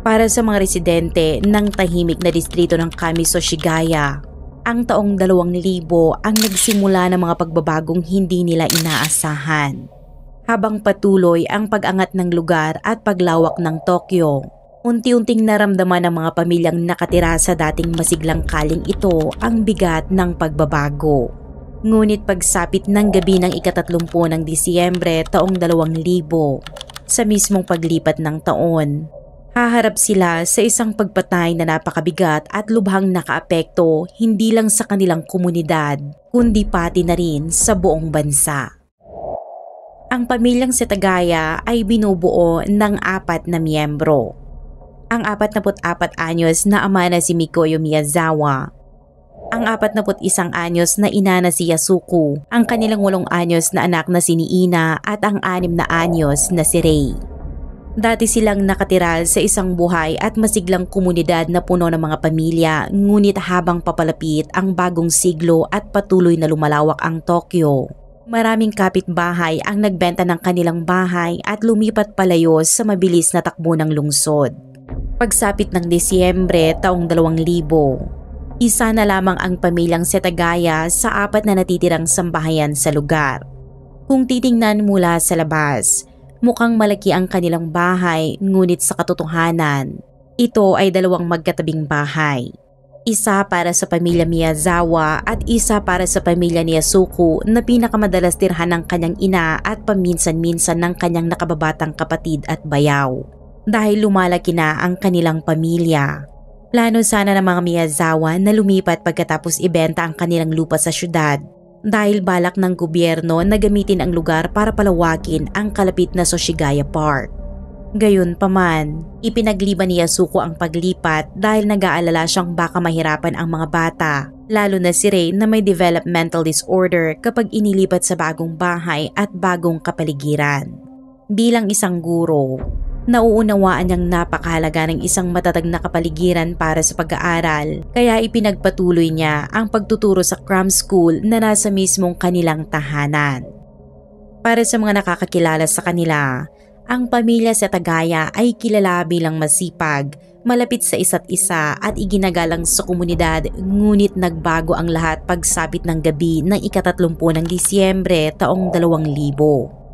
Para sa mga residente ng tahimik na distrito ng Kamiso, Shigaya, ang taong 2000 ang nagsimula ng mga pagbabagong hindi nila inaasahan. Habang patuloy ang pag-angat ng lugar at paglawak ng Tokyo, unti-unting naramdaman ng mga pamilyang nakatira sa dating masiglang kaling ito ang bigat ng pagbabago. Ngunit pagsapit ng gabi ng ika-30 ng Disyembre taong 2000, sa mismong paglipat ng taon, haharap sila sa isang pagpatay na napakabigat at lubhang nakaapekto hindi lang sa kanilang komunidad kundi pati na rin sa buong bansa. Ang pamilyang Setagaya ay binubuo ng 4 na miyembro. Ang 44 anyos na ama na si Mikoyo Miyazawa, ang 41 anyos na ina na si Yasuko, ang kanilang 8 anyos na anak na si Niina at ang 6 na anyos na si Rei. Dati silang nakatira sa isang buhay at masiglang komunidad na puno ng mga pamilya, ngunit habang papalapit ang bagong siglo at patuloy na lumalawak ang Tokyo, maraming kapitbahay ang nagbenta ng kanilang bahay at lumipat palayo sa mabilis na takbo ng lungsod. Pagsapit ng Disyembre taong 2000, isa na lamang ang pamilyang Setagaya sa 4 na natitirang sambahayan sa lugar. Kung titingnan mula sa labas, mukhang malaki ang kanilang bahay, ngunit sa katotohanan, ito ay 2 magkatabing bahay. Isa para sa pamilya Miyazawa at isa para sa pamilya ni Yasuko na pinakamadalas tirhan ng kanyang ina at paminsan-minsan ng kanyang nakababatang kapatid at bayaw. Dahil lumalaki na ang kanilang pamilya, plano sana ng mga Miyazawa na lumipat pagkatapos ibenta ang kanilang lupa sa syudad dahil balak ng gobyerno na gamitin ang lugar para palawakin ang kalapit na Soshigaya Park. Gayunpaman, ipinagliban ni Yasuko ang paglipat dahil nag-aalala siyang baka mahirapan ang mga bata, lalo na si Rei na may developmental disorder kapag inilipat sa bagong bahay at bagong kapaligiran. Bilang isang guro, nauunawaan niyang napakahalaga ng isang matatag na kapaligiran para sa pag-aaral, kaya ipinagpatuloy niya ang pagtuturo sa cram school na nasa mismong kanilang tahanan. Para sa mga nakakakilala sa kanila, ang pamilya Setagaya ay kilala bilang masipag, malapit sa isa't isa at iginagalang sa komunidad, ngunit nagbago ang lahat pagsapit ng gabi ng ika-30 ng Disyembre taong 2000.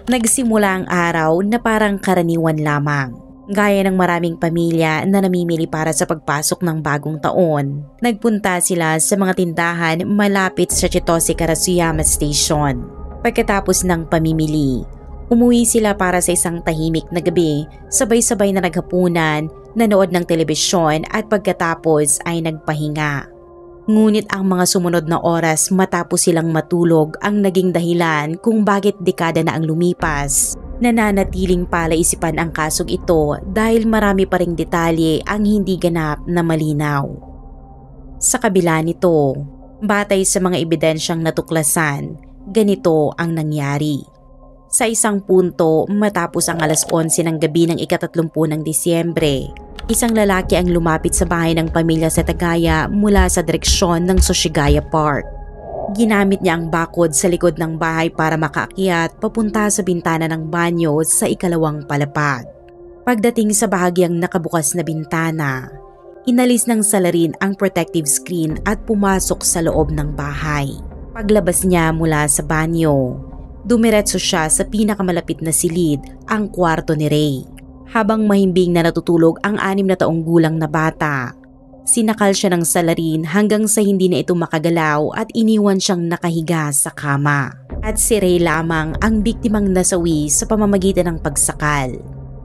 Nagsimula ang araw na parang karaniwan lamang. Gaya ng maraming pamilya na namimili para sa pagpasok ng bagong taon, nagpunta sila sa mga tindahan malapit sa Chitose Karasuyama Station. Pagkatapos ng pamimili, umuwi sila para sa isang tahimik na gabi, sabay-sabay na naghapunan, nanood ng telebisyon at pagkatapos ay nagpahinga. Ngunit ang mga sumunod na oras matapos silang matulog ang naging dahilan kung bakit dekada na ang lumipas. Nananatiling palaisipan ang kasong ito dahil marami pa ring detalye ang hindi ganap na malinaw. Sa kabila nito, batay sa mga ebidensyang natuklasan, ganito ang nangyari. Sa isang punto matapos ang 11:11 ng gabi ng ika-30 ng Disyembre, isang lalaki ang lumapit sa bahay ng pamilya Setagaya mula sa direksyon ng Soshigaya Park. Ginamit niya ang bakod sa likod ng bahay para makaakyat papunta sa bintana ng banyo sa ikalawang palapag. Pagdating sa bahagyang nakabukas na bintana, inalis ng salarin ang protective screen at pumasok sa loob ng bahay. Paglabas niya mula sa banyo, dumiretso siya sa pinakamalapit na silid, ang kwarto ni Rei. Habang mahimbing na natutulog ang 6 na taong gulang na bata, sinakal siya ng salarin hanggang sa hindi na ito makagalaw at iniwan siyang nakahiga sa kama. At si Rei lamang ang biktimang nasawi sa pamamagitan ng pagsakal.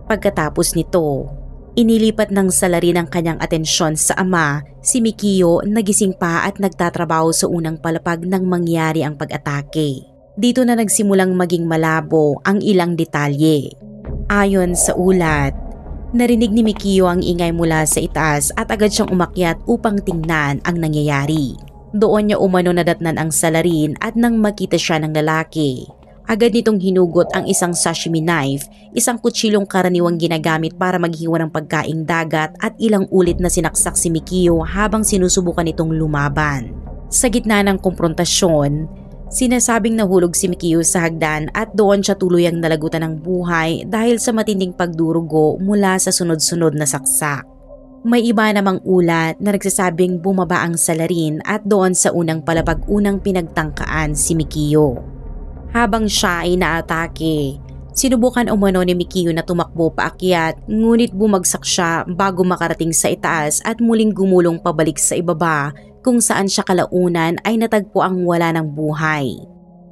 Pagkatapos nito, inilipat ng salarin ang kanyang atensyon sa ama, si Mikiyo, nagising pa at nagtatrabaho sa unang palapag nang mangyari ang pag-atake. Dito na nagsimulang maging malabo ang ilang detalye. Ayon sa ulat, narinig ni Mikiyo ang ingay mula sa itaas at agad siyang umakyat upang tingnan ang nangyayari. Doon niya umano nadatnan ang salarin at nang makita siya ng lalaki, agad nitong hinugot ang isang sashimi knife, isang kutsilong karaniwang ginagamit para maghiwa ng pagkaing dagat, at ilang ulit na sinaksak si Mikiyo habang sinusubukan itong lumaban. Sa gitna ng komprontasyon, Sinasabing nahulog si Mikio sa hagdan at doon siya tuluyang nalagutan ng buhay dahil sa matinding pagdurugo mula sa sunod-sunod na saksak. May iba namang ulat na nagsasabing bumaba ang salarin at doon sa unang palapag unang pinagtangkaan si Mikio. Habang siya ay naatake, sinubukan umano ni Mikio na tumakbo paakyat ngunit bumagsak siya bago makarating sa itaas at muling gumulong pabalik sa ibaba kung saan siya kalaunan ay natagpo ang wala ng buhay.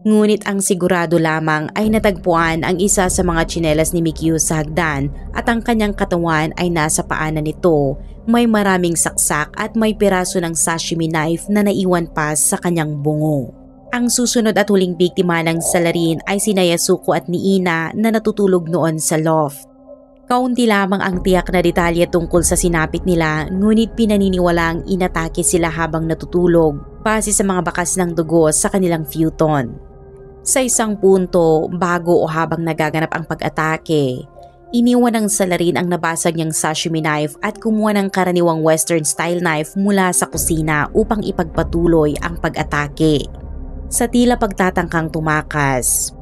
Ngunit ang sigurado lamang ay natagpuan ang isa sa mga tsinelas ni Mikio sa hagdan at ang kanyang katawan ay nasa paanan nito. May maraming saksak at may piraso ng sashimi knife na naiwan pa sa kanyang bungo. Ang susunod at huling biktima ng salarin ay sina Yasuko at ni Ina na natutulog noon sa loft. Kaunti lamang ang tiyak na detalye tungkol sa sinapit nila ngunit pinaniniwalaang inatake sila habang natutulog base sa mga bakas ng dugo sa kanilang futon. Sa isang punto, bago o habang nagaganap ang pag-atake, iniwan ng salarin ang nabasag niyang sashimi knife at kumuha ng karaniwang western style knife mula sa kusina upang ipagpatuloy ang pag-atake. Sa tila pagtatangkang tumakas,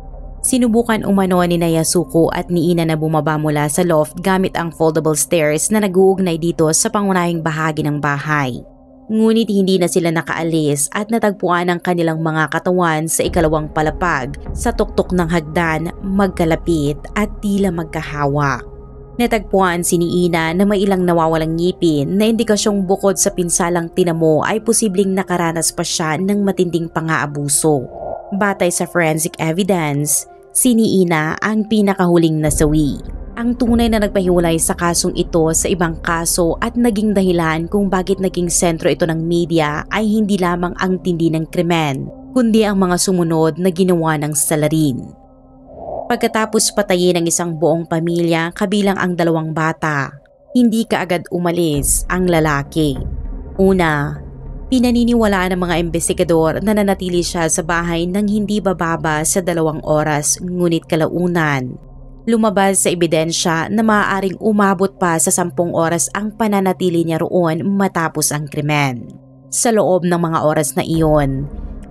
sinubukan umano ni Yasuko at ni Ina na bumaba mula sa loft gamit ang foldable stairs na nag-uugnay dito sa pangunahing bahagi ng bahay. Ngunit hindi na sila nakaalis at natagpuan ang kanilang mga katawan sa ikalawang palapag sa tuktok ng hagdan, magkalapit at tila magkahawak. Natagpuan si ni Ina na may ilang nawawalang ngipin na indikasyong bukod sa pinsalang tinamo ay posibleng nakaranas pa siya ng matinding pang-aabuso. Batay sa forensic evidence, si ni Ina ang pinakahuling nasawi. Ang tunay na nagpahiwalay sa kasong ito sa ibang kaso at naging dahilan kung bakit naging sentro ito ng media ay hindi lamang ang tindi ng krimen, kundi ang mga sumunod na ginawa ng salarin. Pagkatapos patayin ang isang buong pamilya kabilang ang 2 bata, hindi kaagad umalis ang lalaki. Una, pinaniniwalaan ng mga investigador na nanatili siya sa bahay nang hindi bababa sa 2 oras ngunit kalaunan. Lumabas sa ebidensya na maaaring umabot pa sa 10 oras ang pananatili niya roon matapos ang krimen. Sa loob ng mga oras na iyon,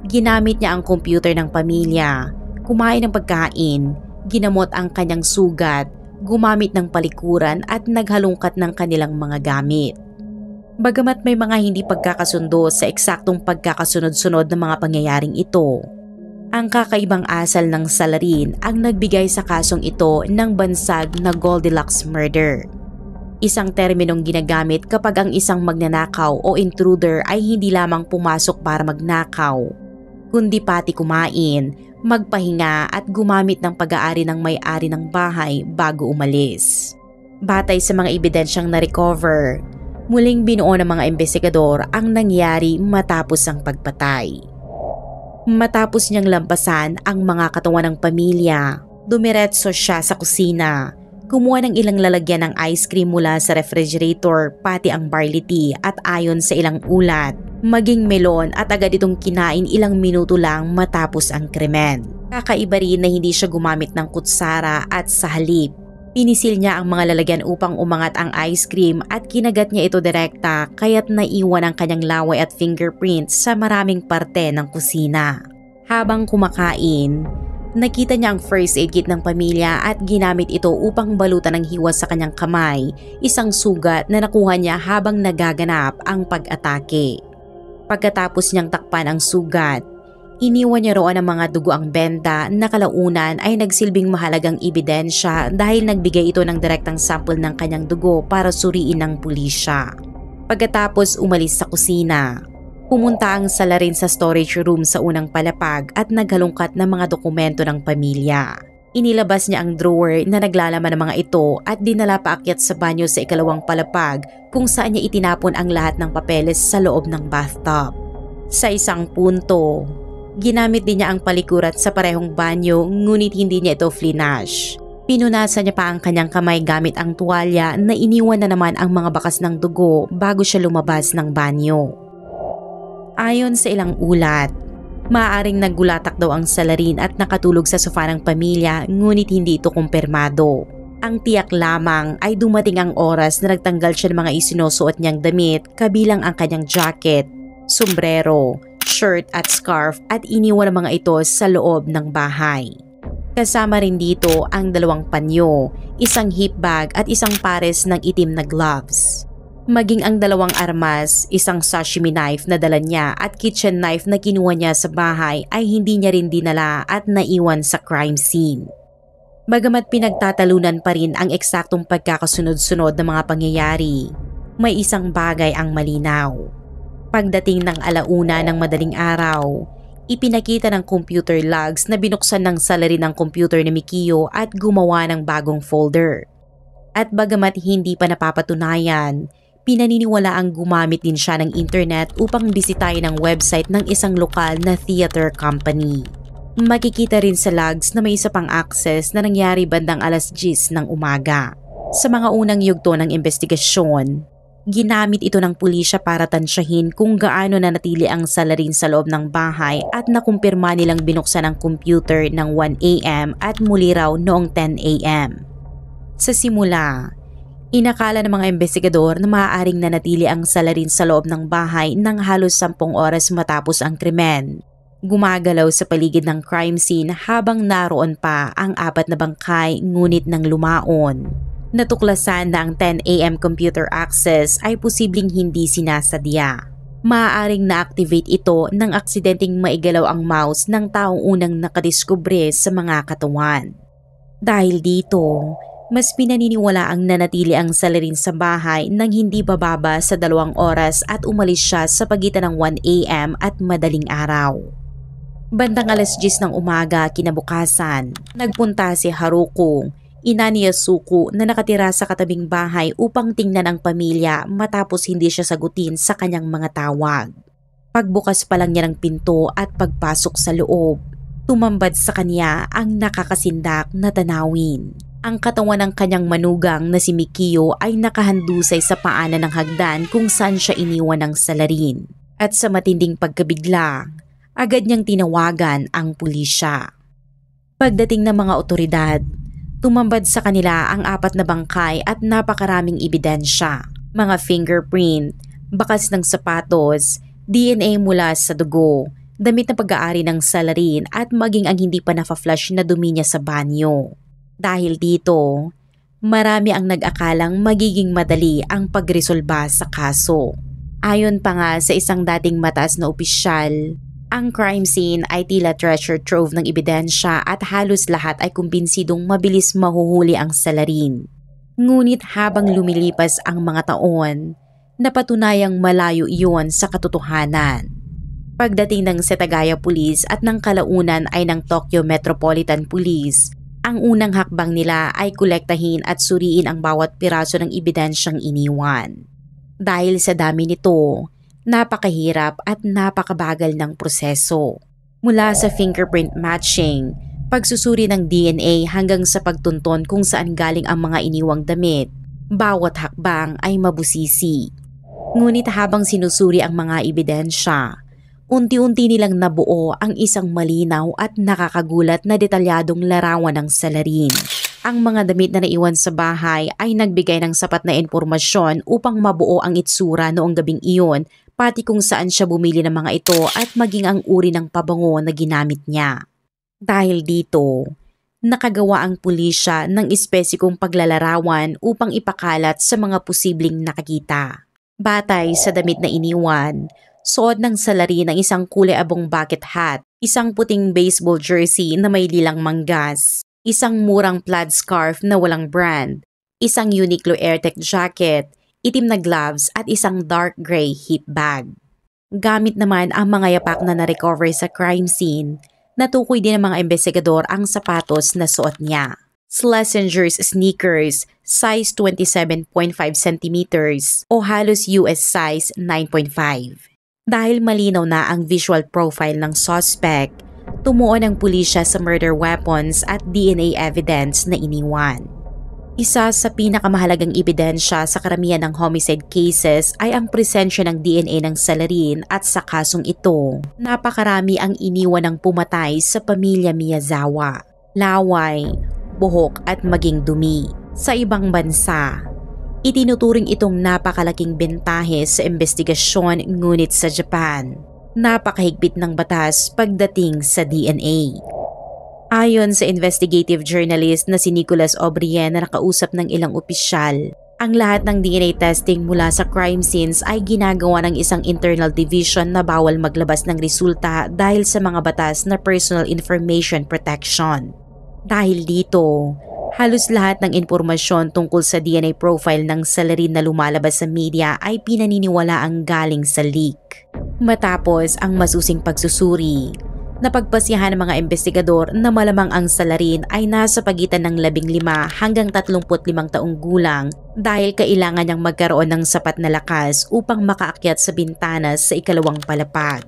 ginamit niya ang computer ng pamilya, kumain ng pagkain, ginamot ang kanyang sugat, gumamit ng palikuran at naghalungkat ng kanilang mga gamit. Bagamat may mga hindi pagkakasundo sa eksaktong pagkakasunod-sunod ng mga pangyayaring ito, ang kakaibang asal ng salarin ang nagbigay sa kasong ito ng bansag na Goldilocks murder. Isang terminong ginagamit kapag ang isang magnanakaw o intruder ay hindi lamang pumasok para magnakaw, kundi pati kumain, magpahinga at gumamit ng pag-aari ng may-ari ng bahay bago umalis. Batay sa mga ebidensyang na-recover, muling binuo ng mga investigador ang nangyari matapos ang pagpatay. Matapos niyang lampasan ang mga katawan ng pamilya, dumiretso siya sa kusina, kumuha ng ilang lalagyan ng ice cream mula sa refrigerator pati ang barley tea at ayon sa ilang ulat, maging melon at agad itong kinain ilang minuto lang matapos ang krimen. Kakaiba rin na hindi siya gumamit ng kutsara at sa halip, pinisil niya ang mga lalagyan upang umangat ang ice cream at kinagat niya ito direkta kaya't naiwan ang kanyang laway at fingerprints sa maraming parte ng kusina. Habang kumakain, nakita niya ang first aid kit ng pamilya at ginamit ito upang balutan ng hiwas sa kanyang kamay, isang sugat na nakuha niya habang nagaganap ang pag-atake. Pagkatapos niyang takpan ang sugat, iniwan niya roon ang mga dugo ang benda na kalaunan ay nagsilbing mahalagang ebidensya dahil nagbigay ito ng direktang sample ng kanyang dugo para suriin ng pulisya. Pagkatapos umalis sa kusina, pumunta ang salarin sa storage room sa unang palapag at naghalungkat ng mga dokumento ng pamilya. Inilabas niya ang drawer na naglalaman ng mga ito at dinala paakyat sa banyo sa ikalawang palapag kung saan niya itinapon ang lahat ng papeles sa loob ng bathtub. Sa isang punto, ginamit din niya ang palikurat sa parehong banyo ngunit hindi niya ito flinash. Pinunasan niya pa ang kanyang kamay gamit ang tuwalya na iniwan na naman ang mga bakas ng dugo bago siya lumabas ng banyo. Ayon sa ilang ulat, maaaring naggulatak daw ang salarin at nakatulog sa sofa ng pamilya ngunit hindi ito kumpirmado. Ang tiyak lamang ay dumating ang oras na nagtanggal siya ng mga isinusuot niyang damit kabilang ang kanyang jacket, sombrero, shirt at scarf at iniwan ang mga ito sa loob ng bahay. Kasama rin dito ang 2 panyo, isang hip bag at isang pares ng itim na gloves. Maging ang 2 armas, isang sashimi knife na dala niya at kitchen knife na kinuha niya sa bahay ay hindi niya rin dinala at naiwan sa crime scene. Bagamat pinagtatalunan pa rin ang eksaktong pagkakasunod-sunod ng mga pangyayari, may isang bagay ang malinaw. Pagdating ng 1:00 ng madaling araw, ipinakita ng computer logs na binuksan ng salarin ng computer ni Mikio at gumawa ng bagong folder. At bagamat hindi pa napapatunayan, pinaniniwala ang gumamit din siya ng internet upang bisitahin ang website ng isang lokal na theater company. Makikita rin sa logs na may isa pang access na nangyari bandang 10:00 ng umaga. Sa mga unang yugto ng investigasyon, ginamit ito ng pulisya para tansyahin kung gaano nanatili ang salarin sa loob ng bahay at nakumpirma nilang binuksan ang computer ng 1 AM at muli raw noong 10 AM. Sa simula, inakala ng mga investigador na maaaring nanatili ang salarin sa loob ng bahay ng halos 10 oras matapos ang krimen. Gumagalaw sa paligid ng crime scene habang naroon pa ang 4 na bangkay ngunit nang lumaon. Natuklasan na ang 10 AM computer access ay posibleng hindi sinasadya. Maaaring na-activate ito nang aksidenteng maigalaw ang mouse ng taong unang nakadiskubre sa mga katawan. Dahil dito, mas pinaniniwala ang nanatili ang salarin sa bahay nang hindi bababa sa 2 oras at umalis siya sa pagitan ng 1 AM at madaling araw. Bandang 10:00 ng umaga kinabukasan, nagpunta si Haruko, ina ni Yasuko na nakatira sa katabing bahay upang tingnan ang pamilya matapos hindi siya sagutin sa kanyang mga tawag. Pagbukas pa lang niya ng pinto at pagpasok sa loob, tumambad sa kanya ang nakakasindak na tanawin. Ang katawan ng kanyang manugang na si Mikio ay nakahandusay sa paanan ng hagdan kung saan siya iniwan ng salarin. At sa matinding pagkabigla, agad niyang tinawagan ang pulisya. Pagdating ng mga otoridad, tumambad sa kanila ang 4 na bangkay at napakaraming ebidensya, mga fingerprint, bakas ng sapatos, DNA mula sa dugo, damit na pag-aari ng salarin at maging ang hindi pa nafa-flush na dumi niya sa banyo. Dahil dito, marami ang nag-akalang magiging madali ang pagresolba sa kaso. Ayon pa nga sa isang dating mataas na opisyal, ang crime scene ay tila treasure trove ng ebidensya at halos lahat ay kumbinsidong mabilis mahuhuli ang salarin. Ngunit habang lumilipas ang mga taon, napatunayang malayo iyon sa katotohanan. Pagdating ng Setagaya Police at ng kalaunan ay ng Tokyo Metropolitan Police, ang unang hakbang nila ay kolektahin at suriin ang bawat piraso ng ebidensyang iniwan. Dahil sa dami nito, napakahirap at napakabagal ng proseso. Mula sa fingerprint matching, pagsusuri ng DNA hanggang sa pagtunton kung saan galing ang mga iniwang damit, bawat hakbang ay mabusisi. Ngunit habang sinusuri ang mga ebidensya, unti-unti nilang nabuo ang isang malinaw at nakakagulat na detalyadong larawan ng salarin. Ang mga damit na naiwan sa bahay ay nagbigay ng sapat na impormasyon upang mabuo ang itsura noong gabing iyon, pati kung saan siya bumili ng mga ito at maging ang uri ng pabango na ginamit niya. Dahil dito, nakagawa ang pulisya ng espesikong paglalarawan upang ipakalat sa mga posibleng nakakita. Batay sa damit na iniwan, suot ng salarin ng isang kulay abong bucket hat, isang puting baseball jersey na may lilang manggas, isang murang plaid scarf na walang brand, isang Uniqlo AirTech jacket, itim na gloves at isang dark gray hip bag. Gamit naman ang mga yapak na na-recover sa crime scene, natukoy din ng mga investigador ang sapatos na suot niya. Schlesinger's sneakers, size 27.5 cm o halos US size 9.5. Dahil malinaw na ang visual profile ng suspect, tumuon ang pulisya sa murder weapons at DNA evidence na iniwan. Isa sa pinakamahalagang ebidensya sa karamihan ng homicide cases ay ang presensya ng DNA ng salarin at sa kasong ito, napakarami ang iniwan ng pumatay sa pamilya Miyazawa, laway, buhok at maging dumi. Sa ibang bansa, itinuturing itong napakalaking bentahe sa investigasyon, ngunit sa Japan, napakahigpit ng batas pagdating sa DNA. Ayon sa investigative journalist na si Nicholas O'Brien na nakausap ng ilang opisyal, ang lahat ng DNA testing mula sa crime scenes ay ginagawa ng isang internal division na bawal maglabas ng resulta dahil sa mga batas na personal information protection. Dahil dito, halos lahat ng impormasyon tungkol sa DNA profile ng salarin na lumalabas sa media ay pinaniniwala ang galing sa leak. Matapos ang masusing pagsusuri, napagpasyahan ng mga investigador na malamang ang salarin ay nasa pagitan ng 15 hanggang 35 taong gulang dahil kailangan niyang magkaroon ng sapat na lakas upang makaakyat sa bintana sa ikalawang palapag.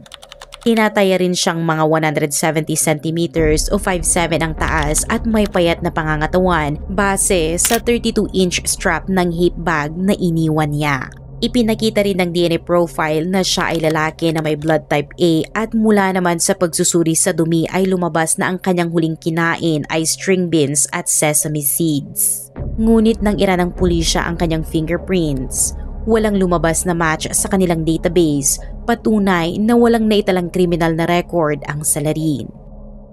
Tinataya rin siyang mga 170 centimeters o 5'7" ang taas at may payat na pangangatawan base sa 32-inch strap ng hip bag na iniwan niya. Ipinakita rin ng DNA profile na siya ay lalaki na may blood type A at mula naman sa pagsusuri sa dumi ay lumabas na ang kanyang huling kinain ay string beans at sesame seeds. Ngunit nang ira ng pulisya ang kanyang fingerprints, walang lumabas na match sa kanilang database, patunay na walang naitalang kriminal na record ang salarin.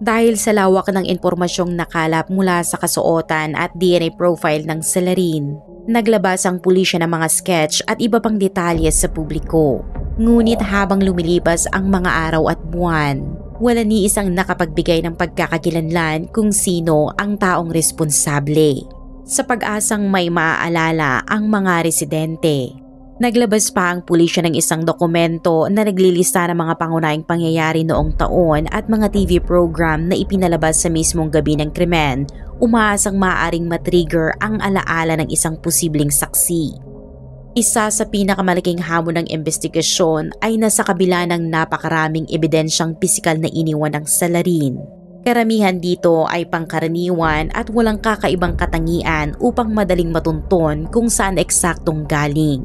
Dahil sa lawak ng impormasyong nakalap mula sa kasuotan at DNA profile ng salarin, naglabas ang pulisya ng mga sketch at iba pang detalye sa publiko. Ngunit habang lumilipas ang mga araw at buwan, wala ni isang nakapagbigay ng pagkakakilanlan kung sino ang taong responsable. Sa pag-asang may maaalala ang mga residente, naglabas pa ang pulisya ng isang dokumento na naglilista ng mga pangunahing pangyayari noong taon at mga TV program na ipinalabas sa mismong gabi ng krimen, umaasang maaaring matrigger ang alaala ng isang posibleng saksi. Isa sa pinakamalaking hamon ng investigasyon ay nasa kabila ng napakaraming ebidensyang pisikal na iniwan ng salarin. Karamihan dito ay pangkaraniwan at walang kakaibang katangian upang madaling matunton kung saan eksaktong galing.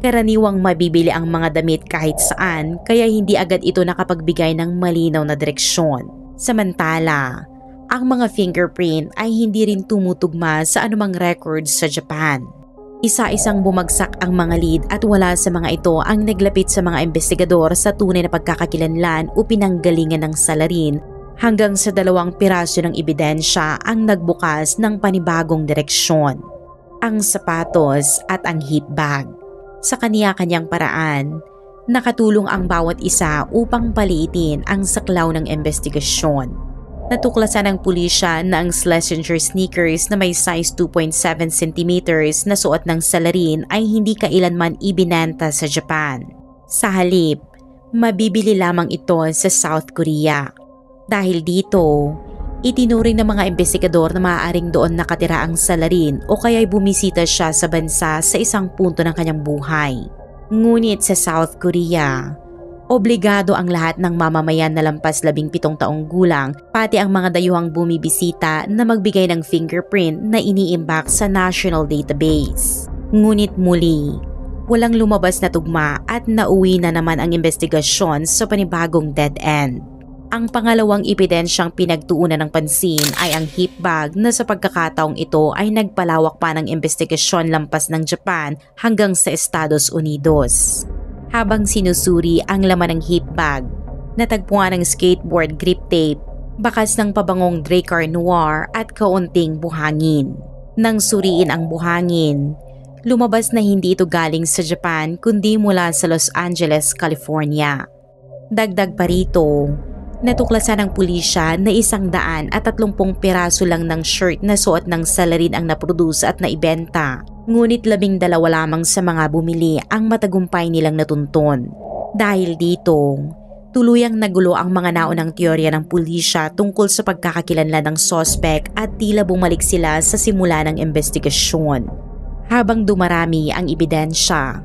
Karaniwang mabibili ang mga damit kahit saan kaya hindi agad ito nakapagbigay ng malinaw na direksyon. Samantala, ang mga fingerprint ay hindi rin tumutugma sa anumang records sa Japan. Isa-isang bumagsak ang mga lead at wala sa mga ito ang naglapit sa mga investigador sa tunay na pagkakakilanlan o pinanggalingan ng salarin hanggang sa 2 piraso ng ebidensya ang nagbukas ng panibagong direksyon. Ang sapatos at ang hip bag. Sa kaniya-kanyang paraan, nakatulong ang bawat isa upang paliitin ang saklaw ng investigasyon. Natuklasan ng pulisya na ang Schlesinger sneakers na may size 2.7 cm na suot ng salarin ay hindi kailanman ibinenta sa Japan. Sa halip, mabibili lamang ito sa South Korea. Dahil dito, itinuring ng mga investigador na maaaring doon nakatira ang salarin o kaya'y bumisita siya sa bansa sa isang punto ng kanyang buhay. Ngunit sa South Korea, obligado ang lahat ng mamamayan na lampas 17 taong gulang pati ang mga dayuhang bumibisita na magbigay ng fingerprint na iniimbak sa national database. Ngunit muli, walang lumabas na tugma at nauwi na naman ang investigasyon sa panibagong dead end. Ang pangalawang ebidensyang pinagtuunan ng pansin ay ang hip bag na sa pagkakataong ito ay nagpalawak pa ng investigasyon lampas ng Japan hanggang sa Estados Unidos. Habang sinusuri ang laman ng hip bag, natagpuan ng skateboard grip tape, bakas ng pabangong Dracar Noir at kaunting buhangin. Nang suriin ang buhangin, lumabas na hindi ito galing sa Japan kundi mula sa Los Angeles, California. Dagdag pa rito, natuklasan ng pulisya na 130 piraso lang ng shirt na suot ng salarin ang naproduce at naibenta. Ngunit 12 lamang sa mga bumili ang matagumpay nilang natuntun. Dahil dito, tuluyang nagulo ang mga naunang teorya ng pulisya tungkol sa pagkakakilanlan ng sospek at tila bumalik sila sa simula ng investigasyon. Habang dumarami ang ebidensya,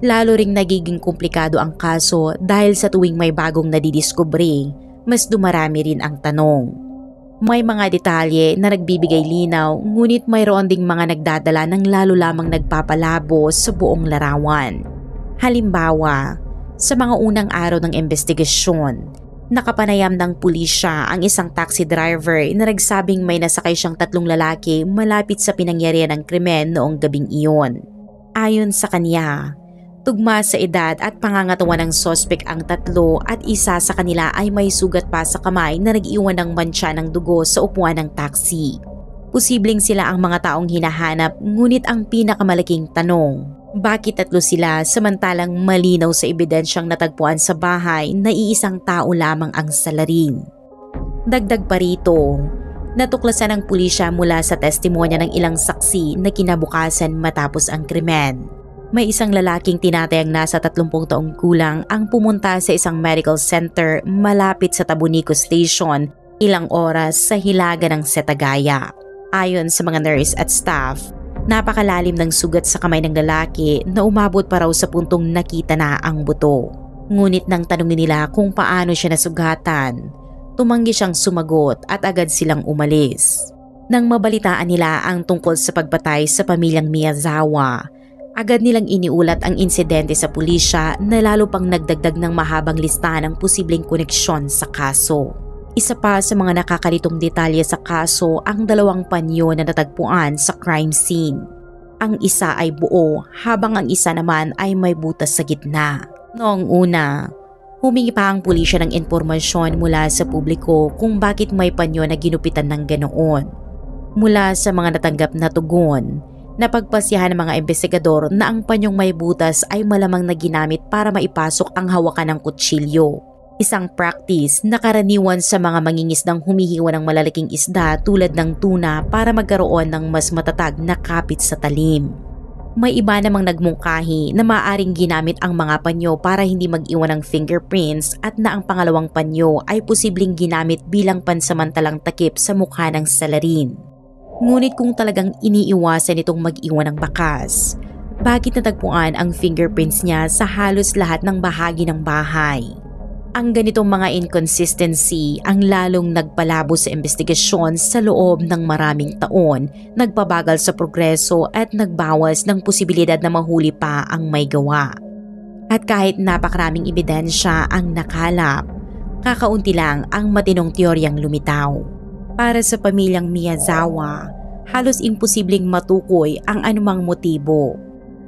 lalo ring nagiging komplikado ang kaso dahil sa tuwing may bagong nadidiskubre, mas dumarami rin ang tanong. May mga detalye na nagbibigay linaw ngunit mayroon ding mga nagdadala ng lalo lamang nagpapalabo sa buong larawan. Halimbawa, sa mga unang araw ng investigasyon, nakapanayam ng pulisya ang isang taxi driver na nagsabing may nasakay siyang 3 lalaki malapit sa pinangyarihan ng krimen noong gabing iyon. Ayon sa kanya, Tugma sa edad at pangangatawan ng sospek ang tatlo at isa sa kanila ay may sugat pa sa kamay na nag-iwan ng mantsa ng dugo sa upuan ng taxi. Posibleng sila ang mga taong hinahanap, ngunit ang pinakamalaking tanong, bakit tatlo sila samantalang malinaw sa ebidensyang natagpuan sa bahay na iisang tao lamang ang salarin? Dagdag pa rito, natuklasan ng pulisya mula sa testimonya ng ilang saksi na kinabukasan matapos ang krimen. May isang lalaking tinatayang nasa 30 taong gulang ang pumunta sa isang medical center malapit sa Tabunico Station ilang oras sa hilaga ng Setagaya. Ayon sa mga nurse at staff, napakalalim ng sugat sa kamay ng lalaki na umabot pa raw sa puntong nakita na ang buto. Ngunit nang tanungin nila kung paano siya nasugatan, tumanggi siyang sumagot at agad silang umalis. Nang mabalitaan nila ang tungkol sa pagpatay sa pamilyang Miyazawa, agad nilang iniulat ang insidente sa pulisya na lalo pang nagdagdag ng mahabang listahan ng posibleng koneksyon sa kaso. Isa pa sa mga nakakalitong detalye sa kaso ang 2 panyo na natagpuan sa crime scene. Ang isa ay buo habang ang isa naman ay may butas sa gitna. Noong una, humingi pa ang pulisya ng impormasyon mula sa publiko kung bakit may panyo na ginupitan ng ganoon. Mula sa mga natanggap na tugon, napagpasyahan ng mga investigador na ang panyong may butas ay malamang na ginamit para maipasok ang hawakan ng kutsilyo. Isang practice na karaniwan sa mga mangingisdang humihiwa ng malalaking isda tulad ng tuna para magkaroon ng mas matatag na kapit sa talim. May iba namang nagmungkahi na maaaring ginamit ang mga panyo para hindi mag-iwan ng fingerprints at na ang pangalawang panyo ay posibleng ginamit bilang pansamantalang takip sa mukha ng salarin. Ngunit kung talagang iniiwasan itong mag-iwan ng bakas, bakit natagpuan ang fingerprints niya sa halos lahat ng bahagi ng bahay? Ang ganitong mga inconsistency ang lalong nagpalabo sa investigasyon sa loob ng maraming taon, nagpabagal sa progreso at nagbawas ng posibilidad na mahuli pa ang may gawa. At kahit napakaraming ebidensya ang nakalap, kakaunti lang ang matinong teoryang lumitaw. Para sa pamilyang Miyazawa, halos imposibleng matukoy ang anumang motibo.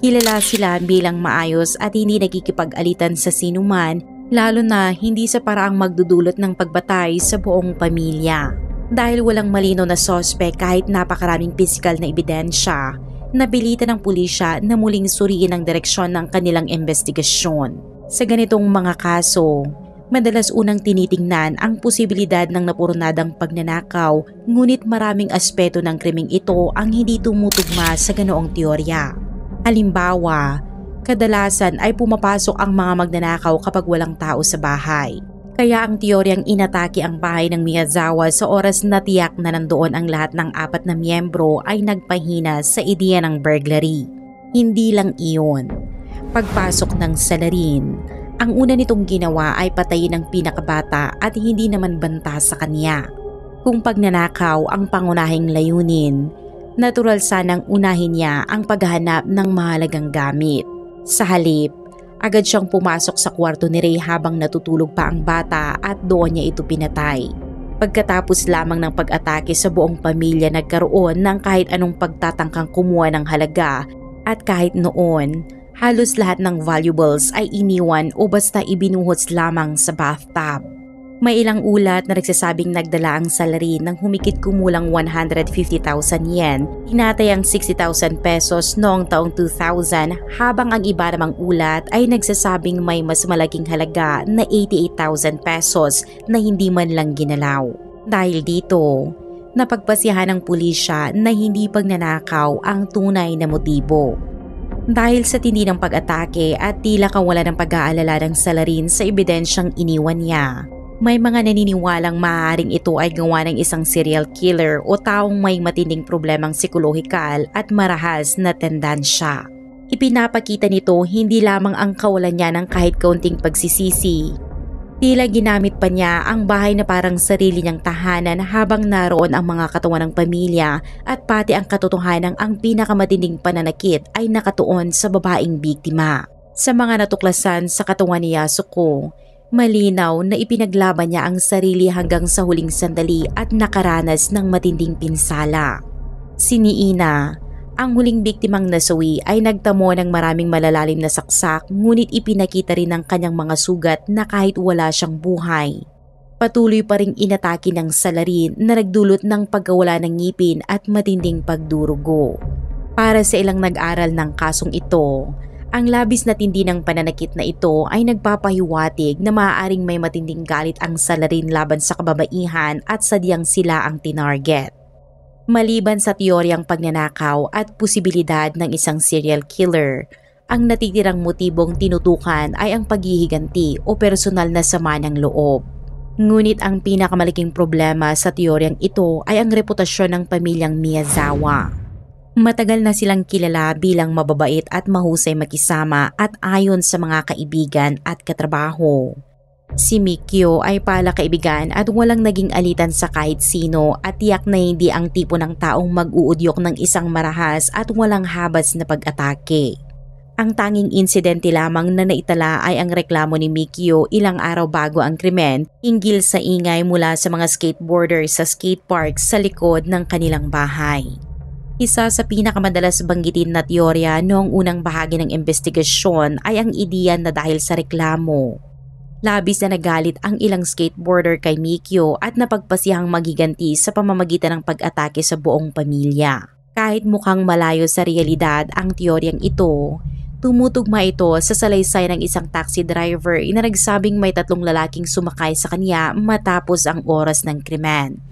Kilala sila bilang maayos at hindi nakikipag-alitan sa sinuman, lalo na hindi sa paraang magdudulot ng pagbatay sa buong pamilya. Dahil walang malinaw na sospek kahit napakaraming pisikal na ebidensya, napilitan ng pulisya na muling suriin ang direksyon ng kanilang investigasyon. Sa ganitong mga kaso, madalas unang tinitingnan ang posibilidad ng napurnadang pagnanakaw, ngunit maraming aspeto ng krimeng ito ang hindi tumutugma sa ganoong teorya. Halimbawa, kadalasan ay pumapasok ang mga magnanakaw kapag walang tao sa bahay. Kaya ang teoryang inatake ang bahay ng Miyazawa sa oras na tiyak na nandoon ang lahat ng 4 na miyembro ay nagpahina sa ideya ng burglary. Hindi lang iyon. Pagpasok ng salarin, ang una nitong ginawa ay patayin ang pinakabata at hindi naman banta sa kanya. Kung pagnanakaw ang pangunahing layunin, natural sanang unahin niya ang paghahanap ng mahalagang gamit. Sa halip, agad siyang pumasok sa kwarto ni Ray habang natutulog pa ang bata at doon niya ito pinatay. Pagkatapos lamang ng pag-atake sa buong pamilya, nagkaroon ng kahit anong pagtatangkang kumuha ng halaga at kahit noon, halos lahat ng valuables ay iniwan o basta ibinuhos lamang sa bathtub. May ilang ulat na nagsasabing nagdala ang salarin ng humigit kumulang 150,000 yen, tinatayang 60,000 pesos noong taong 2000, habang ang iba namang ulat ay nagsasabing may mas malaking halaga na 88,000 pesos na hindi man lang ginalaw. Dahil dito, napagpasyahan ng pulisya na hindi pagnanakaw ang tunay na motibo. Dahil sa tindi ng pag-atake at tila kawalan ng pag-aalala ng salarin sa ebidensyang iniwan niya, may mga naniniwalang maaaring ito ay gawa ng isang serial killer o taong may matinding problemang psikolohikal at marahas na tendansya. Ipinapakita nito hindi lamang ang kawalan niya ng kahit kaunting pagsisisi. Tila ginamit pa niya ang bahay na parang sarili niyang tahanan habang naroon ang mga katawan ng pamilya at pati ang katotohanang ang pinakamatinding pananakit ay nakatuon sa babaeng biktima. Sa mga natuklasan sa katawan ni Yasuko, malinaw na ipinaglaban niya ang sarili hanggang sa huling sandali at nakaranas ng matinding pinsala. Si Niina, Ang huling biktimang nasawi ay nagtamo ng maraming malalalim na saksak, ngunit ipinakita rin ng kanyang mga sugat na kahit wala siyang buhay. Patuloy pa ring inatake ng salarin na nagdulot ng pagkawala ng ngipin at matinding pagdurugo. Para sa ilang nag-aral ng kasong ito, ang labis na tindi ng pananakit na ito ay nagpapahiwatig na maaaring may matinding galit ang salarin laban sa kababaihan at sadyang sila ang tinarget. Maliban sa teoryang pagnanakaw at posibilidad ng isang serial killer, ang natitirang motibong tinutukan ay ang paghihiganti o personal na sama ng loob. Ngunit ang pinakamalaking problema sa teoryang ito ay ang reputasyon ng pamilyang Miyazawa. Matagal na silang kilala bilang mababait at mahusay makisama at ayon sa mga kaibigan at katrabaho. Si Mikyo ay palakaibigan at walang naging alitan sa kahit sino at tiyak na hindi ang tipo ng taong mag-uudyok ng isang marahas at walang habas na pag-atake. Ang tanging insidente lamang na naitala ay ang reklamo ni Mikyo ilang araw bago ang krimen hinggil sa ingay mula sa mga skateboarders sa skate park sa likod ng kanilang bahay. Isa sa pinakamadalas banggitin na teorya noong unang bahagi ng investigasyon ay ang ideya na dahil sa reklamo. Labis na nagalit ang ilang skateboarder kay Mikyo at napagpasihang magiganti sa pamamagitan ng pag-atake sa buong pamilya. Kahit mukhang malayo sa realidad ang teoryang ito, tumutugma ito sa salaysay ng isang taxi driver na nagsabing may 3 lalaking sumakay sa kanya matapos ang oras ng krimen.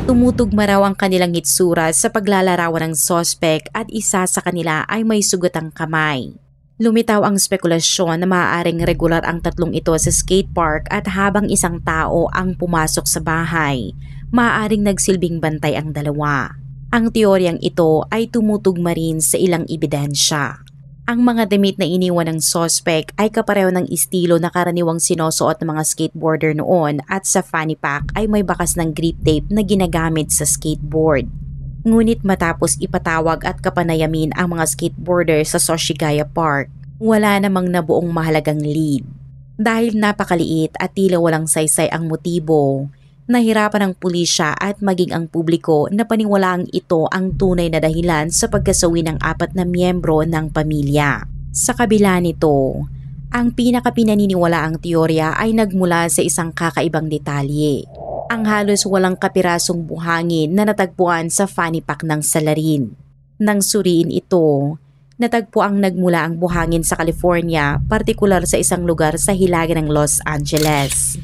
Tumutugma raw ang kanilang hitsura sa paglalarawan ng sospek at isa sa kanila ay may sugatang kamay. Lumitaw ang spekulasyon na maaaring regular ang 3 ito sa skate park at habang isang tao ang pumasok sa bahay, maaaring nagsilbing bantay ang dalawa. Ang teoryang ito ay tumutugma rin sa ilang ebidensya. Ang mga damit na iniwan ng sospek ay kapareho ng estilo na karaniwang sinusuot ng mga skateboarder noon at sa fanny pack ay may bakas ng grip tape na ginagamit sa skateboard. Ngunit matapos ipatawag at kapanayamin ang mga skateboarder sa Soshigaya Park, wala namang nabuong mahalagang lead. Dahil napakaliit at tila walang saysay ang motibo, nahirapan ang pulisya at maging ang publiko na paniwalaang ito ang tunay na dahilan sa pagkasawi ng 4 na miyembro ng pamilya. Sa kabila nito, ang pinakapinaniniwalaang teorya ay nagmula sa isang kakaibang detalye. Ang halos walang kapirasong buhangin na natagpuan sa fanny pack ng salarin. Nang suriin ito, natagpo ang nagmula ang buhangin sa California, partikular sa isang lugar sa hilaga ng Los Angeles.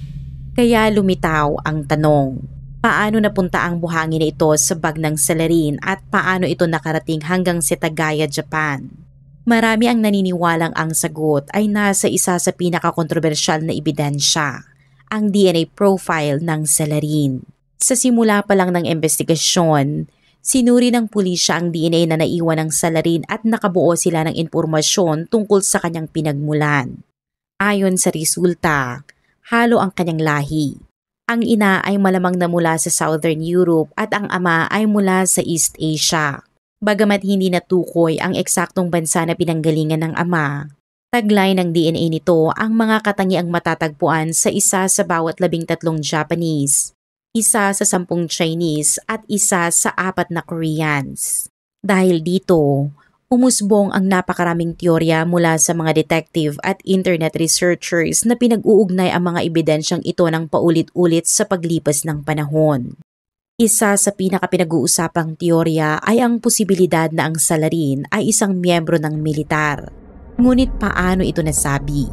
Kaya lumitaw ang tanong, paano napunta ang buhangin na ito sa bag ng salarin at paano ito nakarating hanggang Setagaya, Japan? Marami ang naniniwalang ang sagot ay nasa isa sa pinakakontrobersyal na ebidensya, ang DNA profile ng salarin. Sa simula pa lang ng investigasyon, sinuri ng pulisya ang DNA na naiwan ng salarin at nakabuo sila ng impormasyon tungkol sa kanyang pinagmulan. Ayon sa resulta, halo ang kanyang lahi. Ang ina ay malamang na mula sa Southern Europe at ang ama ay mula sa East Asia. Bagamat hindi natukoy ang eksaktong bansa na pinanggalingan ng ama, taglay ng DNA nito ang mga katangiang matatagpuan sa isa sa bawat 13 Japanese, isa sa 10 Chinese at isa sa 4 na Koreans. Dahil dito, umusbong ang napakaraming teorya mula sa mga detective at internet researchers na pinag-uugnay ang mga ebidensyang ito ng paulit-ulit sa paglipas ng panahon. Isa sa pinakapinag-uusapang teorya ay ang posibilidad na ang salarin ay isang miyembro ng militar. Ngunit paano ito nasabi?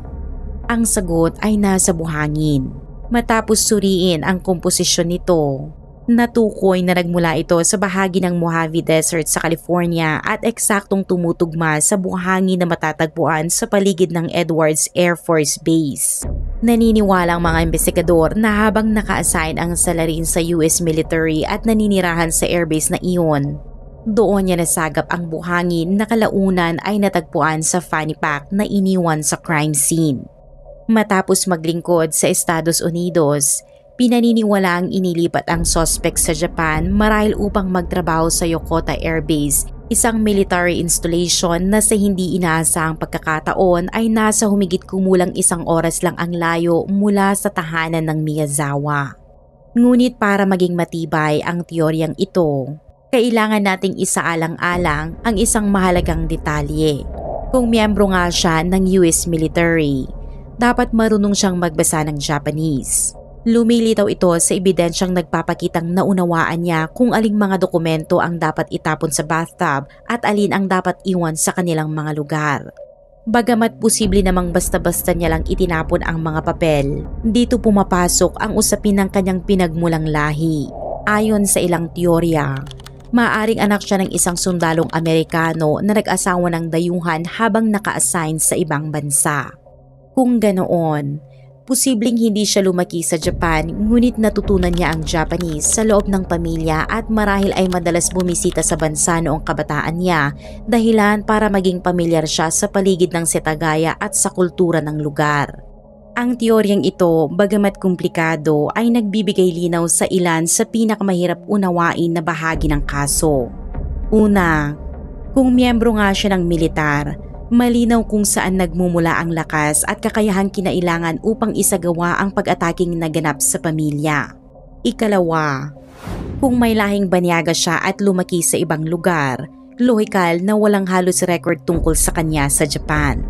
Ang sagot ay nasa buhangin. Matapos suriin ang komposisyon nito, natukoy na nagmula ito sa bahagi ng Mojave Desert sa California at eksaktong tumutugma sa buhangin na matatagpuan sa paligid ng Edwards Air Force Base. Naniniwala ang mga investigador na habang naka-assign ang salarin sa US military at naninirahan sa airbase na iyon, doon niya nasagap ang buhangin na kalaunan ay natagpuan sa fanny pack na iniwan sa crime scene. Matapos maglingkod sa Estados Unidos, pinaniniwalaang inilipat ang suspect sa Japan marahil upang magtrabaho sa Yokota Air Base, isang military installation na sa hindi inaasahang pagkakataon ay nasa humigit kumulang 1 oras lang ang layo mula sa tahanan ng Miyazawa. Ngunit para maging matibay ang teoryang ito, Kailangan nating isaalang-alang ang isang mahalagang detalye. Kung miyembro nga siya ng US military, dapat marunong siyang magbasa ng Japanese. Lumilitaw ito sa ebidensyang nagpapakitang naunawaan niya kung aling mga dokumento ang dapat itapon sa bathtub at alin ang dapat iwan sa kanilang mga lugar. Bagamat posible namang basta-basta niya lang itinapon ang mga papel, dito pumapasok ang usapin ng kanyang pinagmulang lahi. Ayon sa ilang teorya, maaaring anak siya ng isang sundalong Amerikano na nag-asawa ng dayuhan habang naka-assign sa ibang bansa. Kung ganoon, posibleng hindi siya lumaki sa Japan ngunit natutunan niya ang Japanese sa loob ng pamilya at marahil ay madalas bumisita sa bansa noong kabataan niya dahilan para maging pamilyar siya sa paligid ng Setagaya at sa kultura ng lugar. Ang teoryang ito, bagamat komplikado, ay nagbibigay linaw sa ilan sa pinakamahirap unawain na bahagi ng kaso. Una, kung miyembro nga siya ng militar, malinaw kung saan nagmumula ang lakas at kakayahang kinailangan upang isagawa ang pag-ataking naganap sa pamilya. Ikalawa, kung may lahing banyaga siya at lumaki sa ibang lugar, lohikal na walang halos record tungkol sa kanya sa Japan.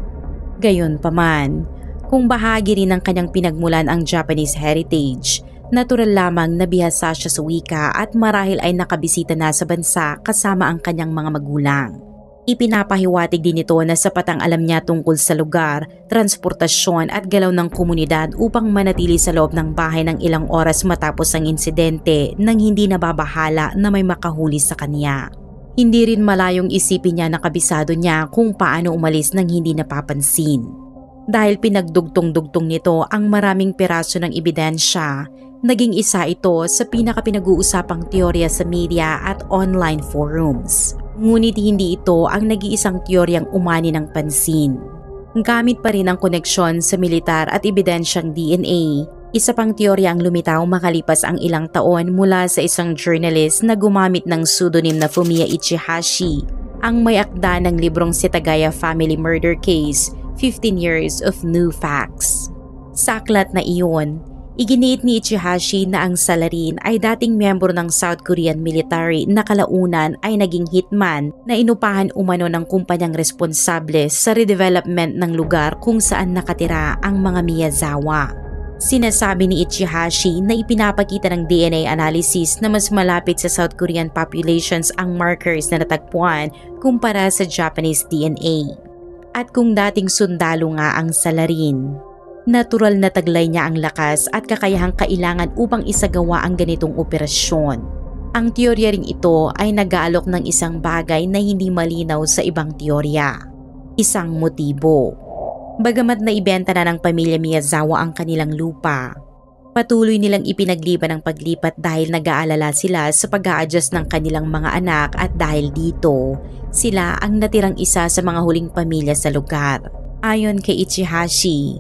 Gayunpaman, kung bahagi rin ng kanyang pinagmulan ang Japanese heritage, natural lamang na bihasa siya sa wika at marahil ay nakabisita na sa bansa kasama ang kanyang mga magulang. Ipinapahiwatig din ito na sapat ang alam niya tungkol sa lugar, transportasyon at galaw ng komunidad upang manatili sa loob ng bahay ng ilang oras matapos ang insidente nang hindi nababahala na may makahuli sa kanya. Hindi rin malayong isipin niya na kabisado niya kung paano umalis nang hindi napapansin. Dahil pinagdugtong-dugtong nito ang maraming piraso ng ebidensya, naging isa ito sa pinaka-pinag-uusapang teorya sa media at online forums. Ngunit hindi ito ang nag-iisang teoryang umani ng pansin. Gamit pa rin ang koneksyon sa militar at ebidensyang DNA, isa pang teorya ang lumitaw makalipas ang ilang taon mula sa isang journalist na gumamit ng pseudonym na Fumiya Ichihashi, ang may akda ng librong Setagaya Family Murder Case, 15 Years of New Facts. Sa aklat na iyon, iginiit ni Ichihashi na ang Salarin ay dating miyembro ng South Korean military na kalaunan ay naging hitman na inupahan umano ng kumpanyang responsable sa redevelopment ng lugar kung saan nakatira ang mga Miyazawa. Sinasabi ni Ichihashi na ipinapakita ng DNA analysis na mas malapit sa South Korean populations ang markers na natagpuan kumpara sa Japanese DNA. At kung dating sundalo nga ang Salarin, natural na taglay niya ang lakas at kakayahang kailangan upang isagawa ang ganitong operasyon. Ang teorya ring ito ay nag-aalok ng isang bagay na hindi malinaw sa ibang teorya. Isang motibo. Bagamat naibenta na ng pamilya Miyazawa ang kanilang lupa, patuloy nilang ipinagliban ang paglipat dahil nag-aalala sila sa pag-a-adjust ng kanilang mga anak at dahil dito, sila ang natirang isa sa mga huling pamilya sa lugar. Ayon kay Ichihashi,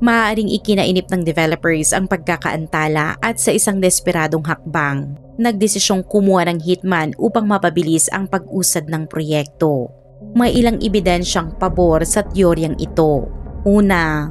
maaaring ikinainip ng developers ang pagkakaantala at sa isang desperadong hakbang, nagdesisyong kumuha ng hitman upang mapabilis ang pag-usad ng proyekto. May ilang ebidensyang pabor sa teoryang ito. Una,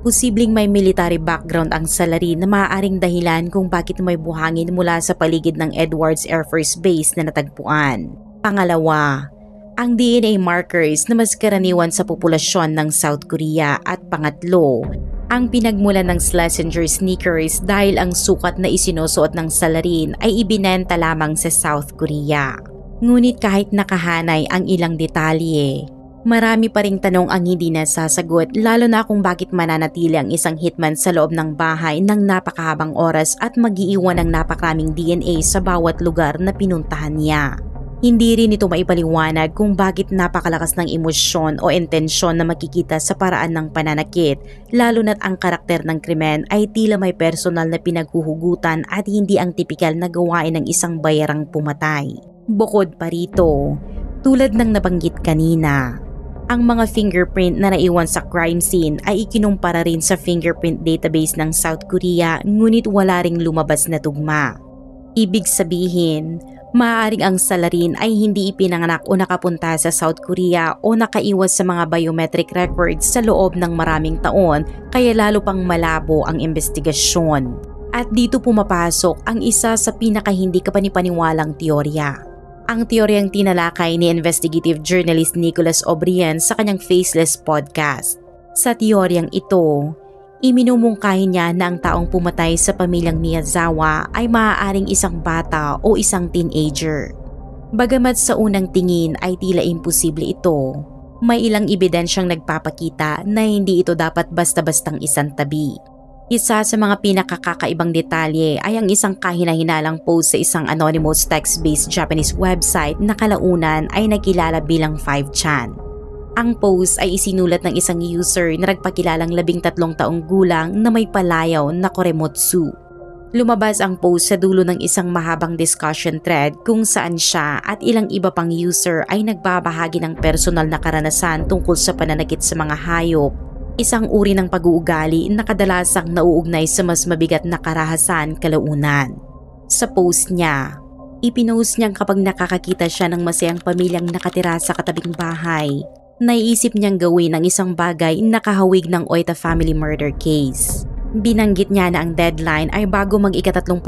posibleng may military background ang Salarin na maaaring dahilan kung bakit may buhangin mula sa paligid ng Edwards Air Force Base na natagpuan. Pangalawa, ang DNA markers na mas karaniwan sa populasyon ng South Korea at pangatlo, ang pinagmulan ng Schlesinger sneakers dahil ang sukat na isinusuot ng Salarin ay ibinenta lamang sa South Korea. Ngunit kahit nakahanay ang ilang detalye, marami pa ring tanong ang hindi nasasagot lalo na kung bakit mananatili ang isang hitman sa loob ng bahay ng napakahabang oras at mag-iiwan ng napakaraming DNA sa bawat lugar na pinuntahan niya. Hindi rin ito maipaliwanag kung bakit napakalakas ng emosyon o intensyon na makikita sa paraan ng pananakit, lalo na't ang karakter ng krimen ay tila may personal na pinaghuhugutan at hindi ang tipikal na gawain ng isang bayarang pumatay. Bukod pa rito, tulad ng nabanggit kanina, ang mga fingerprint na naiwan sa crime scene ay ikinumpara rin sa fingerprint database ng South Korea ngunit wala ring lumabas na tugma. Ibig sabihin, maaaring ang Salarin ay hindi ipinanganak o nakapunta sa South Korea o nakaiwas sa mga biometric records sa loob ng maraming taon kaya lalo pang malabo ang investigasyon. At dito pumapasok ang isa sa pinaka hindi kapanipaniwalang teorya. Ang teoryang tinalakay ni investigative journalist Nicholas O'Brien sa kanyang Faceless podcast. Sa teoryang ito, iminumungkahi niya na ang taong pumatay sa pamilyang Miyazawa ay maaaring isang bata o isang teenager. Bagamat sa unang tingin ay tila imposible ito, may ilang ebidensyang nagpapakita na hindi ito dapat basta-bastang isantabi. Isa sa mga pinakakakaibang detalye ay ang isang kahina-hinalang post sa isang anonymous text-based Japanese website na kalaunan ay nakilala bilang 5chan. Ang post ay isinulat ng isang user na nagpakilalang 13 taong gulang na may palayaw na Koremotsu. Lumabas ang post sa dulo ng isang mahabang discussion thread kung saan siya at ilang iba pang user ay nagbabahagi ng personal na karanasan tungkol sa pananakit sa mga hayop, isang uri ng pag-uugali na kadalasang nauugnay sa mas mabigat na karahasan kalaunan. Sa post niya, ipinost niyang kapag nakakakita siya ng masayang pamilyang nakatira sa katabing bahay, naiisip niyang gawin ang isang bagay na kahawig ng Oita family murder case. Binanggit niya na ang deadline ay bago mag-31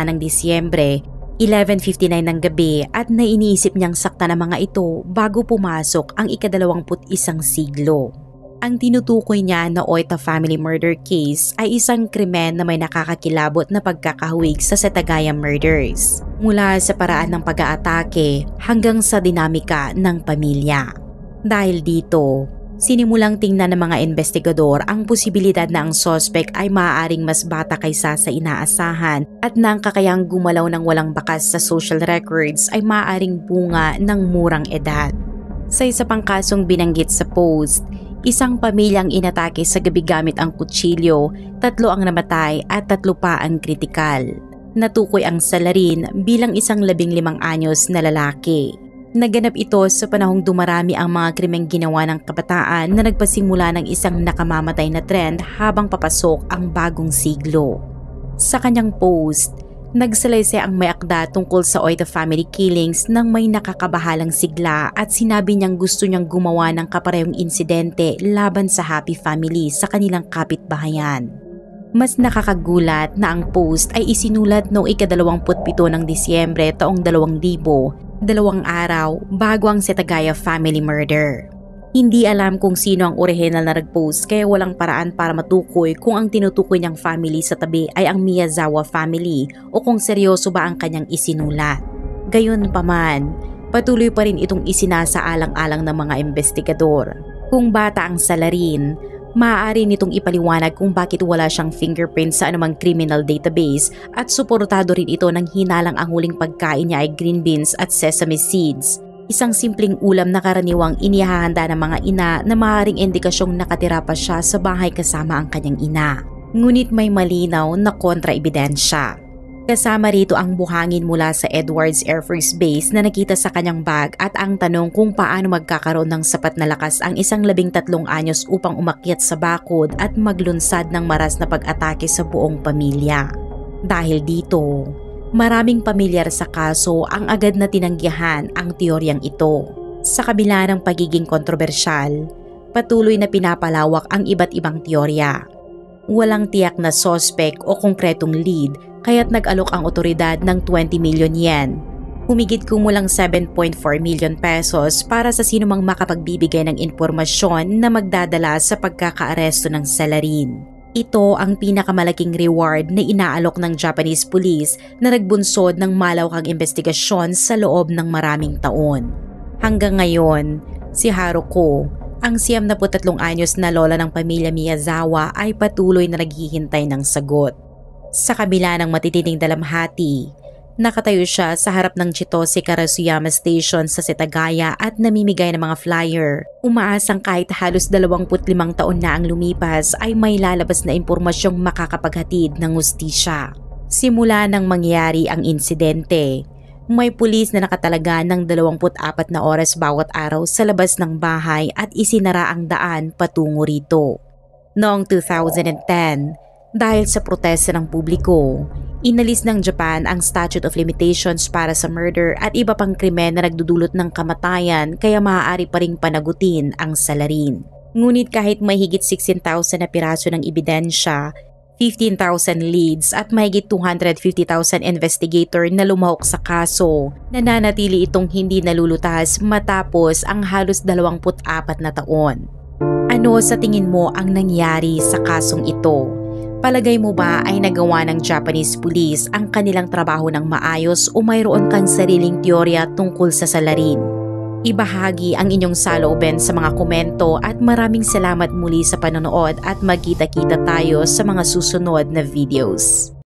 ng Disyembre, 11:59 ng gabi at naiiniisip niyang sakta ng mga ito bago pumasok ang ika-21 siglo. Ang tinutukoy niya na Oita family murder case ay isang krimen na may nakakakilabot na pagkakahawig sa Setagaya murders, mula sa paraan ng pag-aatake hanggang sa dinamika ng pamilya. Dahil dito, sinimulang tingnan ng mga investigador ang posibilidad na ang suspect ay maaaring mas bata kaysa sa inaasahan at na ang kakayang gumalaw ng walang bakas sa social records ay maaaring bunga ng murang edad. Sa isa pang kasong binanggit sa post, isang pamilyang inatake sa gabi gamit ang kutsilyo, 3 ang namatay at 3 pa ang kritikal. Natukoy ang salarin bilang isang 15 anyos na lalaki. Naganap ito sa panahong dumarami ang mga krimeng ginawa ng kabataan na nagpasimula ng isang nakamamatay na trend habang papasok ang bagong siglo. Sa kanyang post, nagsalaysay ang may akda tungkol sa Oita family killings nang may nakakabahalang sigla at sinabi niyang gusto niyang gumawa ng kaparehong insidente laban sa Happy Family sa kanilang kapitbahayan. Mas nakakagulat na ang post ay isinulat noong ika-27 ng Disyembre taong 2000, 2 araw bago ang Setagaya family murder. Hindi alam kung sino ang orihinal na nag-post kaya walang paraan para matukoy kung ang tinutukoy niyang family sa tabi ay ang Miyazawa family o kung seryoso ba ang kanyang isinulat. Gayunpaman, patuloy pa rin itong isinasaalang-alang ng mga investigador. Kung bata ang salarin, maaari nitong ipaliwanag kung bakit wala siyang fingerprint sa anumang criminal database at suportado rin ito ng hinalang ang huling pagkain niya ay green beans at sesame seeds. Isang simpleng ulam na karaniwang inihahanda ng mga ina na maaaring indikasyong nakatira pa siya sa bahay kasama ang kanyang ina. Ngunit may malinaw na kontraebidensya. Kasama rito ang buhangin mula sa Edwards Air Force Base na nakita sa kanyang bag at ang tanong kung paano magkakaroon ng sapat na lakas ang isang 13 anyos upang umakyat sa bakod at maglunsad ng maras na pag-atake sa buong pamilya. Dahil dito, maraming pamilyar sa kaso ang agad na tinanggihan ang teoryang ito. Sa kabila ng pagiging kontrobersyal, patuloy na pinapalawak ang iba't ibang teorya. Walang tiyak na suspect o konkretong lead kaya't nag-alok ang otoridad ng 20 million yen. Humigit kumulang 7.4 million pesos para sa sinumang makapagbibigay ng impormasyon na magdadala sa pagkakaaresto ng salarin. Ito ang pinakamalaking reward na inaalok ng Japanese police na nagbunsod ng malawakang investigasyon sa loob ng maraming taon. Hanggang ngayon, si Haruko, ang 73 anyos na lola ng pamilya Miyazawa ay patuloy na naghihintay ng sagot. Sa kabila ng matitinding dalamhati, nakatayo siya sa harap ng Chitose Karasuyama Station sa Setagaya at namimigay ng mga flyer. Umaasang kahit halos 25 taon na ang lumipas ay may lalabas na impormasyong makakapaghatid ng hustisya. Simula nang mangyari ang insidente, may pulis na nakatalaga ng 24 na oras bawat araw sa labas ng bahay at isinara ang daan patungo rito. Noong 2010, dahil sa protesta ng publiko, inalis ng Japan ang statute of limitations para sa murder at iba pang krimen na nagdudulot ng kamatayan kaya maaari pa ring panagutin ang salarin. Ngunit kahit may higit 16,000 na piraso ng ebidensya, 15,000 leads at mahigit 250,000 investigator na lumahok sa kaso, nananatili itong hindi nalulutas matapos ang halos 24 na taon. Ano sa tingin mo ang nangyari sa kasong ito? Palagay mo ba ay nagawa ng Japanese police ang kanilang trabaho ng maayos o mayroon kang sariling teorya tungkol sa salarin? Ibahagi ang inyong saloobin sa mga komento at maraming salamat muli sa panonood at magkita-kita tayo sa mga susunod na videos.